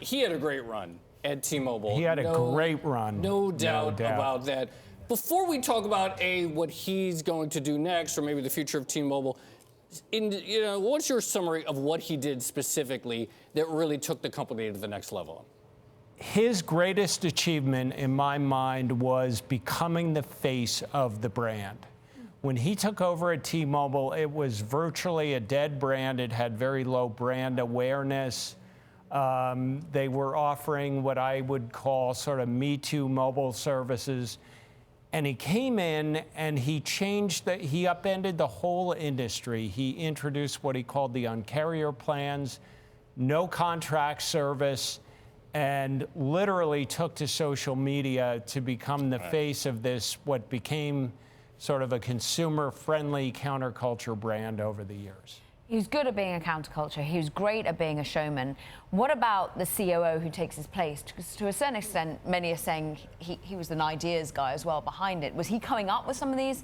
he had a great run at T-Mobile. He had a great run. No doubt about that. Before we talk about what he's going to do next, or maybe the future of T-Mobile, what's your summary of what he did specifically that really took the company to the next level? His greatest achievement, in my mind, was becoming the face of the brand. When he took over at T-Mobile, it was virtually a dead brand. It had very low brand awareness. They were offering what I would call sort of Me Too mobile services. And he came in and he he upended the whole industry. He introduced what he called the Un-carrier plans, no contract service, and literally took to social media to become the face of this, what became sort of a consumer-friendly counterculture brand over the years. He's good at being a counterculture. He was great at being a showman. What about the COO who takes his place? Because to a certain extent, many are saying he was an ideas guy as well behind it. Was he coming up with some of these,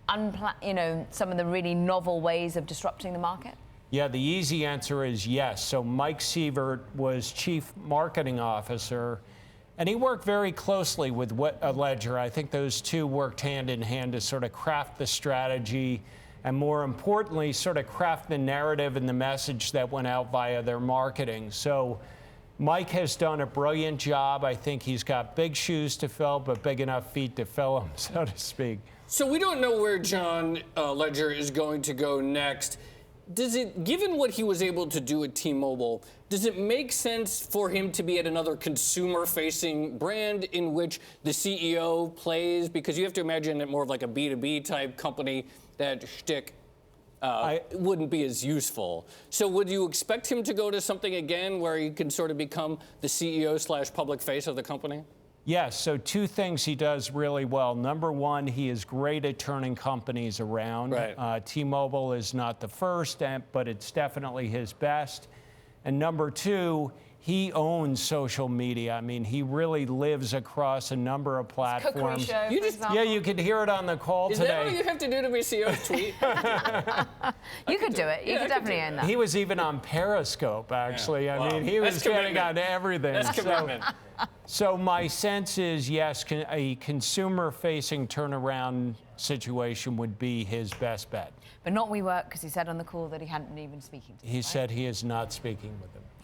some of the really novel ways of disrupting the market? Yeah, the easy answer is yes. So Mike Sievert was chief marketing officer, and he worked very closely with Legere. I think those two worked hand in hand to sort of craft the strategy, and more importantly, sort of craft the narrative and the message that went out via their marketing. So Mike has done a brilliant job. I think he's got big shoes to fill, but big enough feet to fill them, so to speak. So we don't know where John Legere is going to go next. Given what he was able to do at T-Mobile, does it make sense for him to be at another consumer-facing brand in which the CEO plays? Because you have to imagine it more of like a B2B type company, that shtick wouldn't be as useful. So would you expect him to go to something again where he can sort of become the CEO/public face of the company? Yes, so two things he does really well. Number one, he is great at turning companies around. Right. T-Mobile is not the first, but it's definitely his best. And number two, he owns social media. I mean, he really lives across a number of platforms. Show, yeah, you could hear it on the call today. Is that all you have to do to be CEO's tweet? You could do it. You could definitely own that. He was even on Periscope, actually. Yeah. I mean, he was getting on everything. That's commitment. So my sense is, yes, a consumer-facing turnaround situation would be his best bet. But not WeWork, because he said on the call that he hadn't even been speaking to them. He said he is not speaking with them.